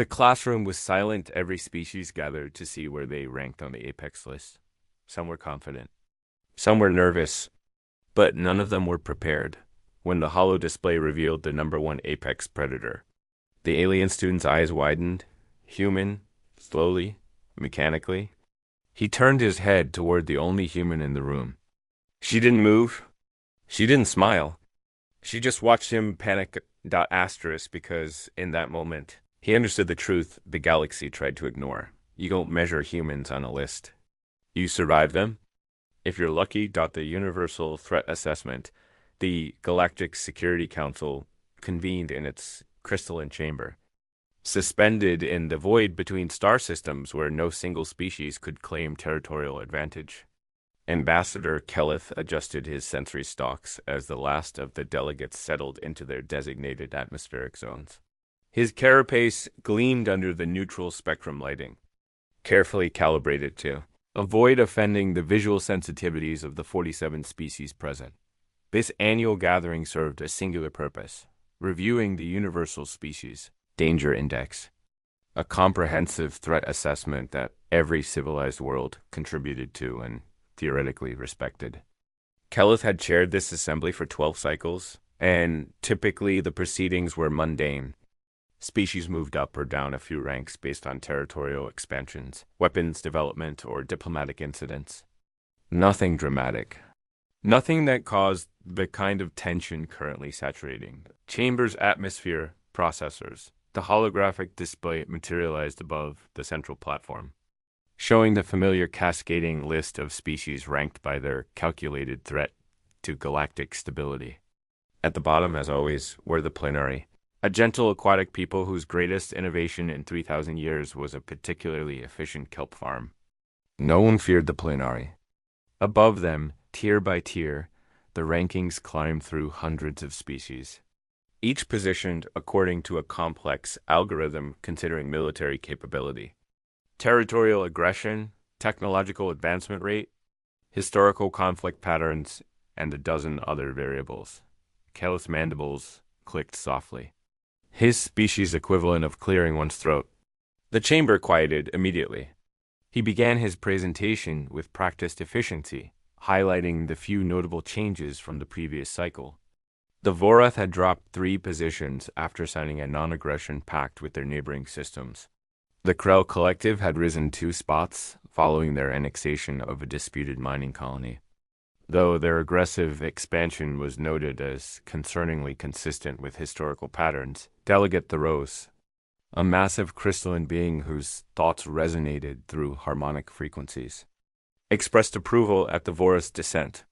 The classroom was silent. Every species gathered to see where they ranked on the apex list. Some were confident. Some were nervous, but none of them were prepared when the holo display revealed the number one apex predator. The alien student's eyes widened. Human, slowly, mechanically. He turned his head toward the only human in the room. She didn't move. She didn't smile. She just watched him panic. Asterisk, because in that moment, he understood the truth the galaxy tried to ignore. You don't measure humans on a list. You survive them. If you're lucky. The Universal Threat Assessment, the Galactic Security Council convened in its crystalline chamber, suspended in the void between star systems where no single species could claim territorial advantage. Ambassador Kelleth adjusted his sensory stalks as the last of the delegates settled into their designated atmospheric zones. His carapace gleamed under the neutral spectrum lighting, carefully calibrated to avoid offending the visual sensitivities of the 47 species present. This annual gathering served a singular purpose: reviewing the Universal Species Danger Index, a comprehensive threat assessment that every civilized world contributed to and theoretically respected. Kelleth had chaired this assembly for 12 cycles, and typically the proceedings were mundane. Species moved up or down a few ranks based on territorial expansions, weapons development, or diplomatic incidents. Nothing dramatic. Nothing that caused the kind of tension currently saturating Chamber's atmosphere processors. The holographic display materialized above the central platform, showing the familiar cascading list of species ranked by their calculated threat to galactic stability. At the bottom, as always, were the Planari, a gentle aquatic people whose greatest innovation in 3,000 years was a particularly efficient kelp farm. No one feared the Planari. Above them, tier by tier, the rankings climbed through hundreds of species, each positioned according to a complex algorithm considering military capability, territorial aggression, technological advancement rate, historical conflict patterns, and a dozen other variables. Kelleth's mandibles clicked softly, his species equivalent of clearing one's throat. The chamber quieted immediately. He began his presentation with practiced efficiency, highlighting the few notable changes from the previous cycle. The Vorath had dropped 3 positions after signing a non-aggression pact with their neighboring systems. The Krell Collective had risen 2 spots following their annexation of a disputed mining colony, though their aggressive expansion was noted as concerningly consistent with historical patterns. Delegate Thoros, a massive crystalline being whose thoughts resonated through harmonic frequencies, expressed approval at the Vorath's descent.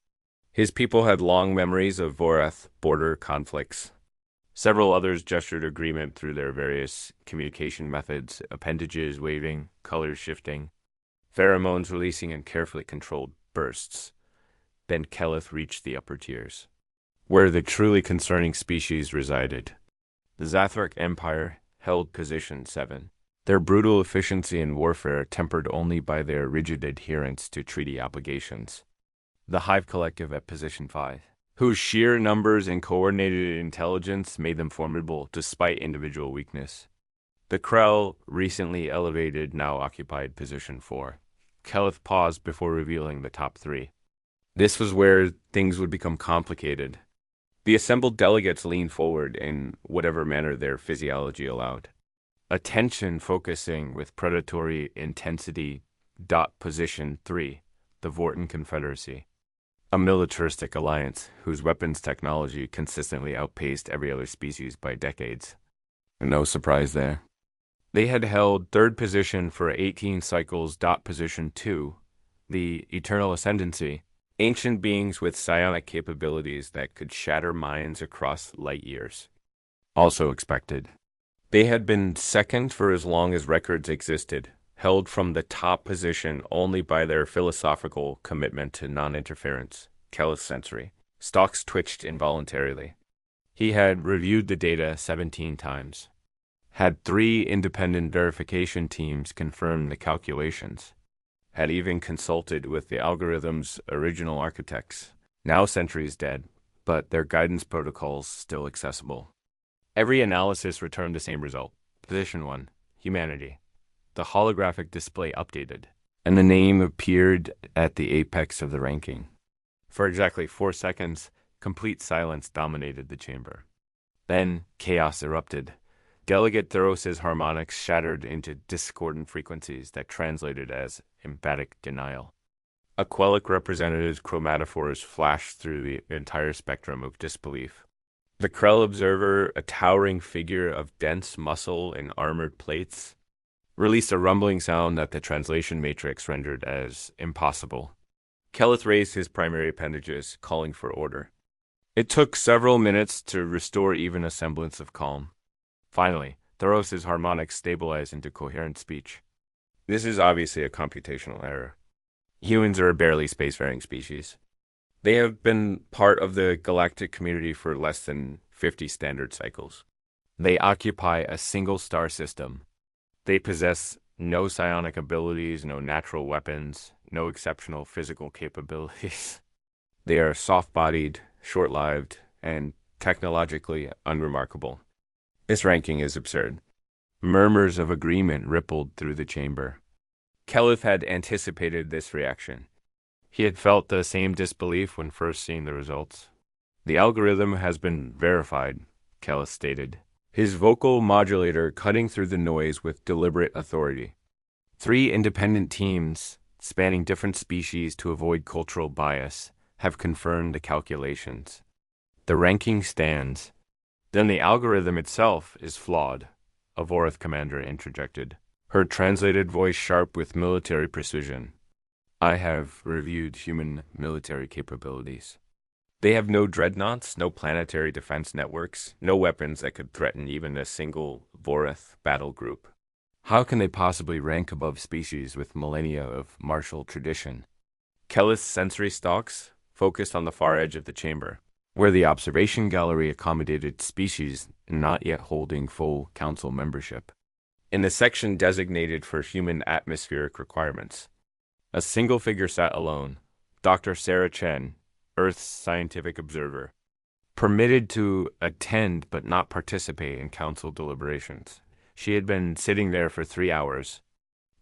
His people had long memories of Vorath border conflicts. Several others gestured agreement through their various communication methods, appendages waving, colors shifting, pheromones releasing in carefully controlled bursts. Then Kelleth reached the upper tiers, where the truly concerning species resided. The Zathrak Empire held position 7, their brutal efficiency in warfare tempered only by their rigid adherence to treaty obligations. The Hive Collective at position 5, whose sheer numbers and coordinated intelligence made them formidable despite individual weakness. The Krell, recently elevated, now occupied position 4. Kelleth paused before revealing the top 3. This was where things would become complicated. The assembled delegates leaned forward in whatever manner their physiology allowed, attention focusing with predatory intensity. Position 3, the Vorten Confederacy, a militaristic alliance whose weapons technology consistently outpaced every other species by decades. No surprise there. They had held 3rd position for 18 cycles. Position 2, the Eternal Ascendancy, ancient beings with psionic capabilities that could shatter minds across light years. Also expected. They had been 2nd for as long as records existed, held from the top position only by their philosophical commitment to non-interference. Kelleth's sensory stalks twitched involuntarily. He had reviewed the data 17 times, had 3 independent verification teams confirm the calculations, had even consulted with the algorithm's original architects, now centuries dead, but their guidance protocols still accessible. Every analysis returned the same result. Position 1, humanity. The holographic display updated, and the name appeared at the apex of the ranking. For exactly 4 seconds, complete silence dominated the chamber. Then chaos erupted. Delegate Theros's harmonics shattered into discordant frequencies that translated as emphatic denial. Aquelic representatives' chromatophores flashed through the entire spectrum of disbelief. The Krell observer, a towering figure of dense muscle and armored plates, released a rumbling sound that the translation matrix rendered as impossible. Kelleth raised his primary appendages, calling for order. It took several minutes to restore even a semblance of calm. Finally, Theros's harmonics stabilized into coherent speech. This is obviously a computational error. Humans are a barely spacefaring species. They have been part of the galactic community for less than 50 standard cycles. They occupy a single star system. They possess no psionic abilities, no natural weapons, no exceptional physical capabilities. They are soft-bodied, short-lived, and technologically unremarkable. This ranking is absurd. Murmurs of agreement rippled through the chamber. Kelleth had anticipated this reaction. He had felt the same disbelief when first seeing the results. The algorithm has been verified, Kelleth stated, his vocal modulator cutting through the noise with deliberate authority. 3 independent teams, spanning different species to avoid cultural bias, have confirmed the calculations. The ranking stands. Then the algorithm itself is flawed, a Vorith commander interjected, her translated voice sharp with military precision. I have reviewed human military capabilities. They have no dreadnoughts, no planetary defense networks, no weapons that could threaten even a single Vorith battle group. How can they possibly rank above species with millennia of martial tradition? Kelleth's sensory stalks focused on the far edge of the chamber, where the observation gallery accommodated species not yet holding full council membership. In the section designated for human atmospheric requirements, a single figure sat alone, Dr. Sarah Chen, Earth's scientific observer, permitted to attend but not participate in council deliberations. She had been sitting there for 3 hours,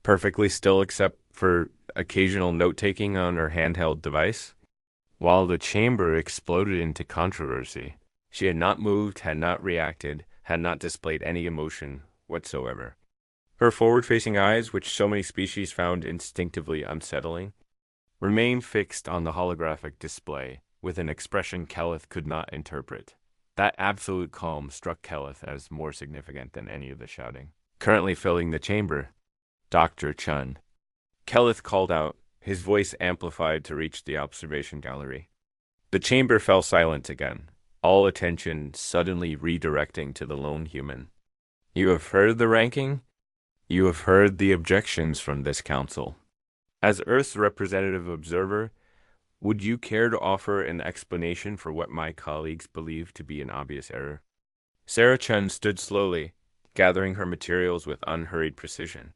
perfectly still except for occasional note-taking on her handheld device. While the chamber exploded into controversy, she had not moved, had not reacted, had not displayed any emotion whatsoever. Her forward-facing eyes, which so many species found instinctively unsettling, remained fixed on the holographic display with an expression Kelleth could not interpret. That absolute calm struck Kelleth as more significant than any of the shouting. Currently filling the chamber, Dr. Chun. Kelleth called out, his voice amplified to reach the observation gallery. The chamber fell silent again, all attention suddenly redirecting to the lone human. You have heard the ranking? You have heard the objections from this council. As Earth's representative observer, would you care to offer an explanation for what my colleagues believe to be an obvious error? Sarah Chen stood slowly, gathering her materials with unhurried precision.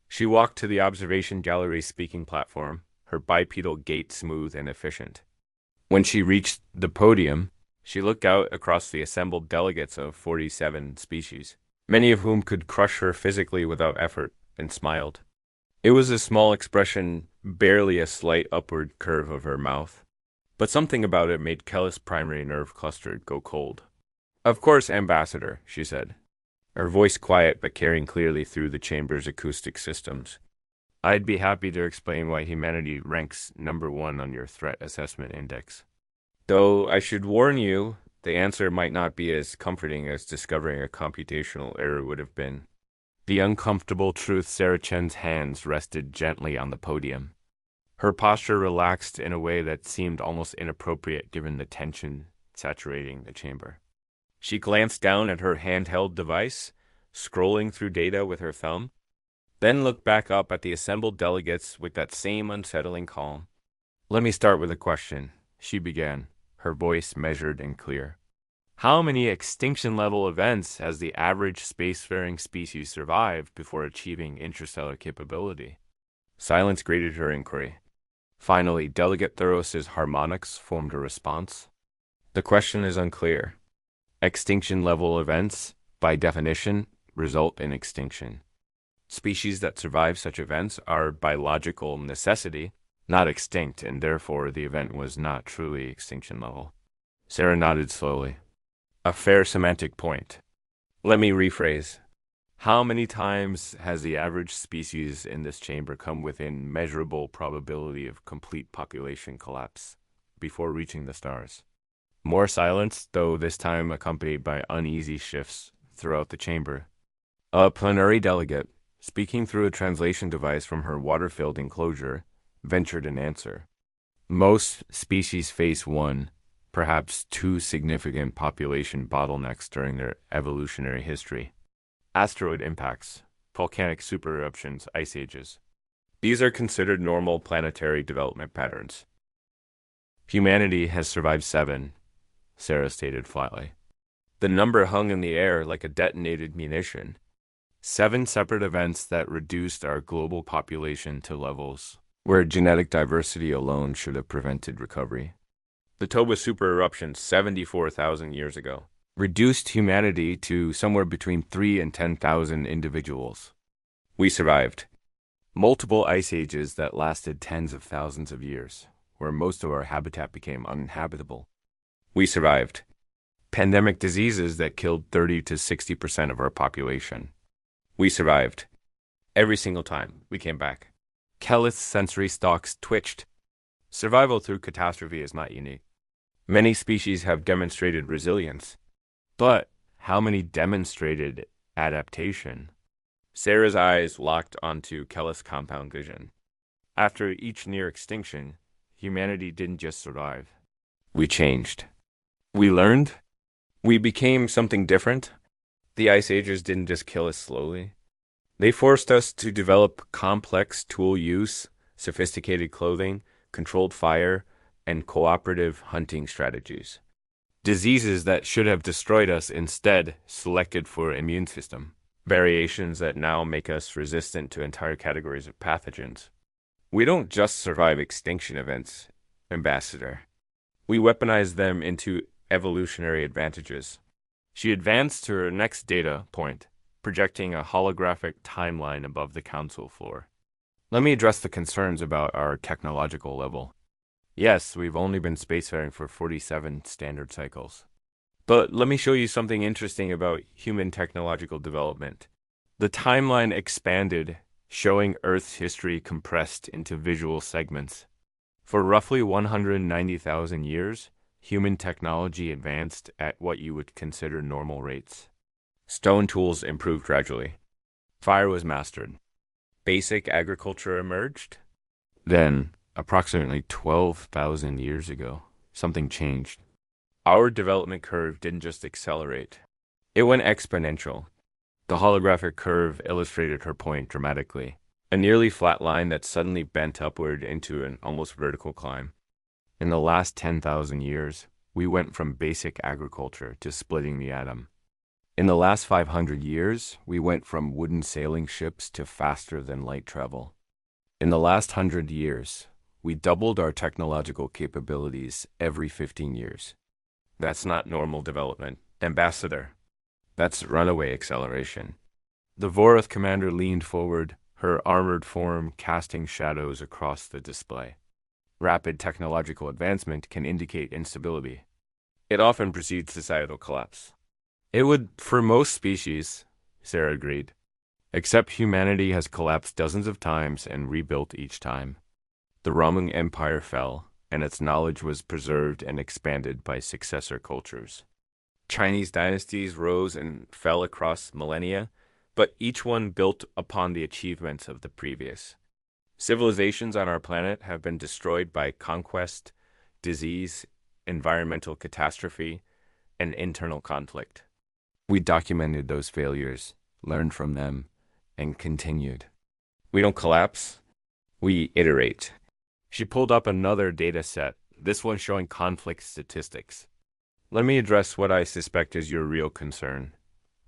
She walked to the observation gallery's speaking platform, her bipedal gait smooth and efficient. When she reached the podium, she looked out across the assembled delegates of 47 species, many of whom could crush her physically without effort, and smiled. It was a small expression, barely a slight upward curve of her mouth, but something about it made Kelleth's primary nerve cluster go cold. Of course, Ambassador, she said, her voice quiet but carrying clearly through the chamber's acoustic systems. I'd be happy to explain why humanity ranks number 1 on your threat assessment index. Though I should warn you, the answer might not be as comforting as discovering a computational error would have been. The uncomfortable truth, Sarah Chen's hands rested gently on the podium. Her posture relaxed in a way that seemed almost inappropriate given the tension saturating the chamber. She glanced down at her handheld device, scrolling through data with her thumb, then looked back up at the assembled delegates with that same unsettling calm. Let me start with a question, she began, her voice measured and clear. How many extinction-level events has the average spacefaring species survived before achieving interstellar capability? Silence greeted her inquiry. Finally, Delegate Theros's harmonics formed a response. The question is unclear. Extinction-level events, by definition, result in extinction. Species that survive such events are biological necessity, not extinct, and therefore the event was not truly extinction level. Sarah nodded slowly. A fair semantic point. Let me rephrase. How many times has the average species in this chamber come within measurable probability of complete population collapse before reaching the stars? More silence, though this time accompanied by uneasy shifts throughout the chamber. A plenary delegate, speaking through a translation device from her water-filled enclosure, ventured an answer. Most species face one, perhaps two significant population bottlenecks during their evolutionary history. Asteroid impacts, volcanic supereruptions, ice ages. These are considered normal planetary development patterns. Humanity has survived 7, Sarah stated flatly. The number hung in the air like a detonated munition. 7 separate events that reduced our global population to levels where genetic diversity alone should have prevented recovery. The Toba supereruption 74,000 years ago reduced humanity to somewhere between 3 and 10,000 individuals. We survived. Multiple ice ages that lasted tens of thousands of years, where most of our habitat became uninhabitable. We survived. Pandemic diseases that killed 30 to 60% of our population. We survived. Every single time we came back. Kellith's sensory stalks twitched. Survival through catastrophe is not unique. Many species have demonstrated resilience. But how many demonstrated adaptation? Sarah's eyes locked onto Kellith's compound vision. After each near extinction, humanity didn't just survive. We changed. We learned. We became something different. The ice ages didn't just kill us slowly. They forced us to develop complex tool use, sophisticated clothing, controlled fire, and cooperative hunting strategies. Diseases that should have destroyed us instead selected for immune system. Variations that now make us resistant to entire categories of pathogens. We don't just survive extinction events, Ambassador. We weaponize them into evolutionary advantages. She advanced to her next data point, projecting a holographic timeline above the council floor. Let me address the concerns about our technological level. Yes, we've only been spacefaring for 47 standard cycles. But let me show you something interesting about human technological development. The timeline expanded, showing Earth's history compressed into visual segments. For roughly 190,000 years, human technology advanced at what you would consider normal rates. Stone tools improved gradually. Fire was mastered. Basic agriculture emerged. Then, approximately 12,000 years ago, something changed. Our development curve didn't just accelerate. It went exponential. The holographic curve illustrated her point dramatically. A nearly flat line that suddenly bent upward into an almost vertical climb. In the last 10,000 years, we went from basic agriculture to splitting the atom. In the last 500 years, we went from wooden sailing ships to faster than light travel. In the last 100 years, we doubled our technological capabilities every 15 years. That's not normal development, Ambassador. That's runaway acceleration. The Vorath commander leaned forward, her armored form casting shadows across the display. Rapid technological advancement can indicate instability. It often precedes societal collapse. It would for most species, Sarah agreed. Except humanity has collapsed dozens of times and rebuilt each time. The Roman Empire fell, and its knowledge was preserved and expanded by successor cultures. Chinese dynasties rose and fell across millennia, but each one built upon the achievements of the previous. Civilizations on our planet have been destroyed by conquest, disease, environmental catastrophe, and internal conflict. We documented those failures, learned from them, and continued. We don't collapse, we iterate. She pulled up another data set, this one showing conflict statistics. Let me address what I suspect is your real concern.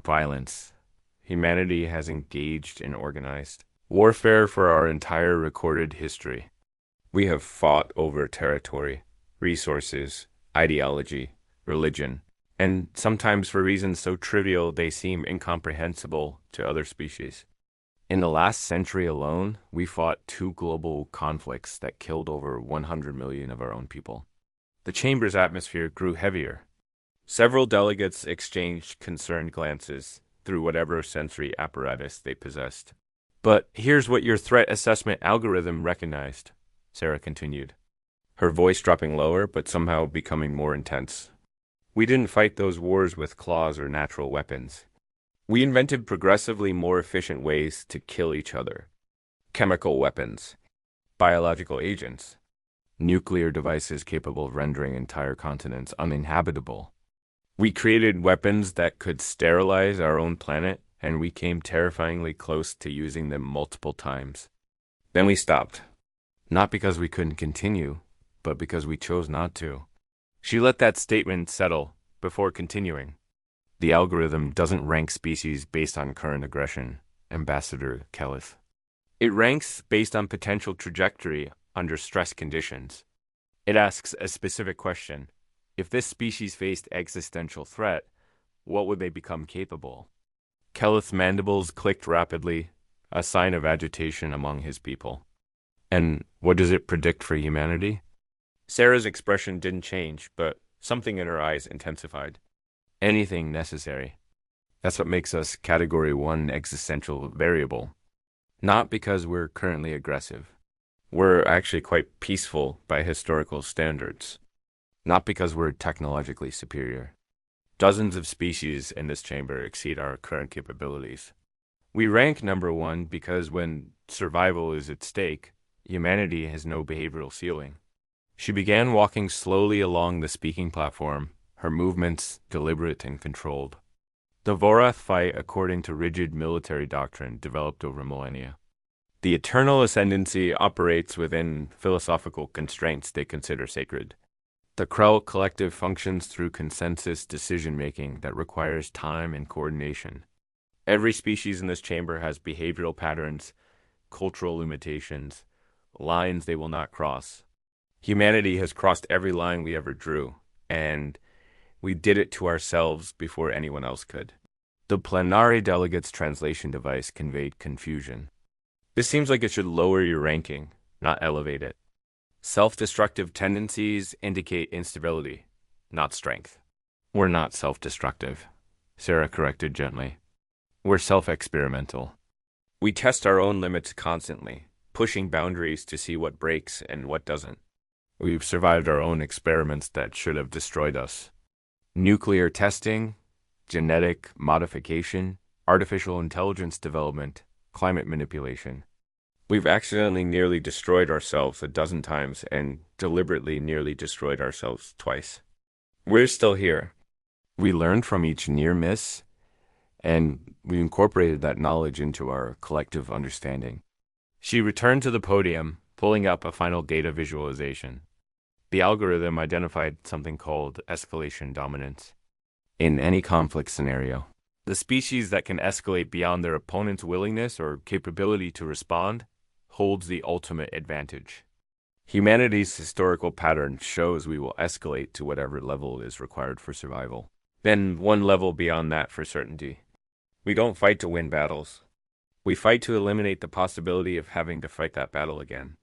Violence. Humanity has engaged in organized warfare for our entire recorded history. We have fought over territory, resources, ideology, religion, and sometimes for reasons so trivial they seem incomprehensible to other species. In the last century alone, we fought 2 global conflicts that killed over 100 million of our own people. The chamber's atmosphere grew heavier. Several delegates exchanged concerned glances through whatever sensory apparatus they possessed. But here's what your threat assessment algorithm recognized, Sarah continued, her voice dropping lower but somehow becoming more intense. We didn't fight those wars with claws or natural weapons. We invented progressively more efficient ways to kill each other. Chemical weapons, biological agents, nuclear devices capable of rendering entire continents uninhabitable. We created weapons that could sterilize our own planet, and we came terrifyingly close to using them multiple times. Then we stopped. Not because we couldn't continue, but because we chose not to. She let that statement settle before continuing. The algorithm doesn't rank species based on current aggression, Ambassador Kelleth. It ranks based on potential trajectory under stress conditions. It asks a specific question. If this species faced existential threat, what would they become capable? Kelleth's mandibles clicked rapidly, a sign of agitation among his people. And what does it predict for humanity? Sarah's expression didn't change, but something in her eyes intensified. Anything necessary. That's what makes us Category 1 existential variable. Not because we're currently aggressive. We're actually quite peaceful by historical standards. Not because we're technologically superior. Dozens of species in this chamber exceed our current capabilities. We rank number 1 because when survival is at stake, humanity has no behavioral ceiling. She began walking slowly along the speaking platform, her movements deliberate and controlled. The Vorath fight according to rigid military doctrine developed over millennia. The eternal ascendancy operates within philosophical constraints they consider sacred. The Krell collective functions through consensus decision-making that requires time and coordination. Every species in this chamber has behavioral patterns, cultural limitations, lines they will not cross. Humanity has crossed every line we ever drew, and we did it to ourselves before anyone else could. The plenary delegate's translation device conveyed confusion. This seems like it should lower your ranking, not elevate it. Self-destructive tendencies indicate instability, not strength. We're not self-destructive, Sarah corrected gently. We're self-experimental. We test our own limits constantly, pushing boundaries to see what breaks and what doesn't. We've survived our own experiments that should have destroyed us. Nuclear testing, genetic modification, artificial intelligence development, climate manipulation. We've accidentally nearly destroyed ourselves 12 times and deliberately nearly destroyed ourselves twice. We're still here. We learned from each near miss, and we incorporated that knowledge into our collective understanding. She returned to the podium, pulling up a final data visualization. The algorithm identified something called escalation dominance. In any conflict scenario, the species that can escalate beyond their opponent's willingness or capability to respond holds the ultimate advantage. Humanity's historical pattern shows we will escalate to whatever level is required for survival, then one level beyond that for certainty. We don't fight to win battles. We fight to eliminate the possibility of having to fight that battle again.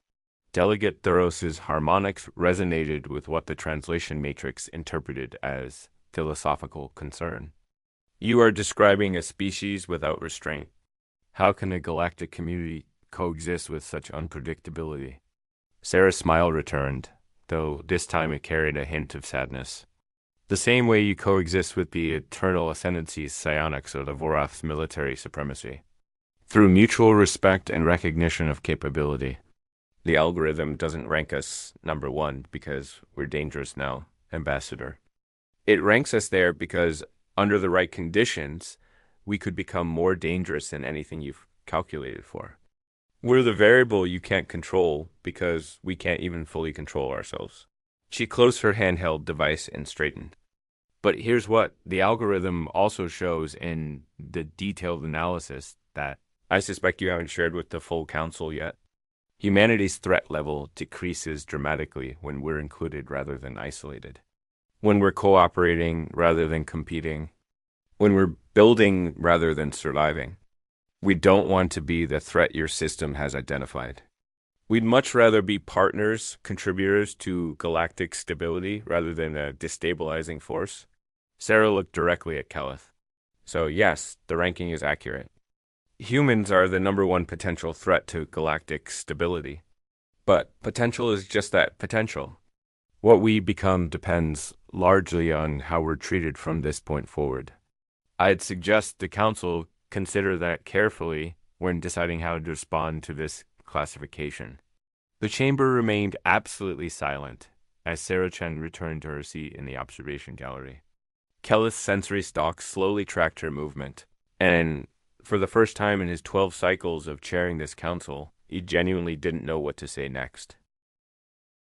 Delegate Thuros's harmonics resonated with what the translation matrix interpreted as philosophical concern. You are describing a species without restraint. How can a galactic community coexist with such unpredictability? Sarah's smile returned, though this time it carried a hint of sadness. The same way you coexist with the eternal ascendancy's psionics or the Vorath's military supremacy. Through mutual respect and recognition of capability. The algorithm doesn't rank us number 1 because we're dangerous now, Ambassador. It ranks us there because, under the right conditions, we could become more dangerous than anything you've calculated for. We're the variable you can't control because we can't even fully control ourselves. She closed her handheld device and straightened. But here's what the algorithm also shows in the detailed analysis that I suspect you haven't shared with the full council yet. Humanity's threat level decreases dramatically when we're included rather than isolated. When we're cooperating rather than competing. When we're building rather than surviving. We don't want to be the threat your system has identified. We'd much rather be partners, contributors to galactic stability rather than a destabilizing force. Sarah looked directly at Kelleth. So yes, the ranking is accurate. Humans are the number one potential threat to galactic stability. But potential is just that, potential. What we become depends largely on how we're treated from this point forward. I'd suggest the Council consider that carefully when deciding how to respond to this classification. The chamber remained absolutely silent as Sarah Chen returned to her seat in the observation gallery. Kelleth's sensory stalk slowly tracked her movement, and for the first time in his 12 cycles of chairing this council, he genuinely didn't know what to say next.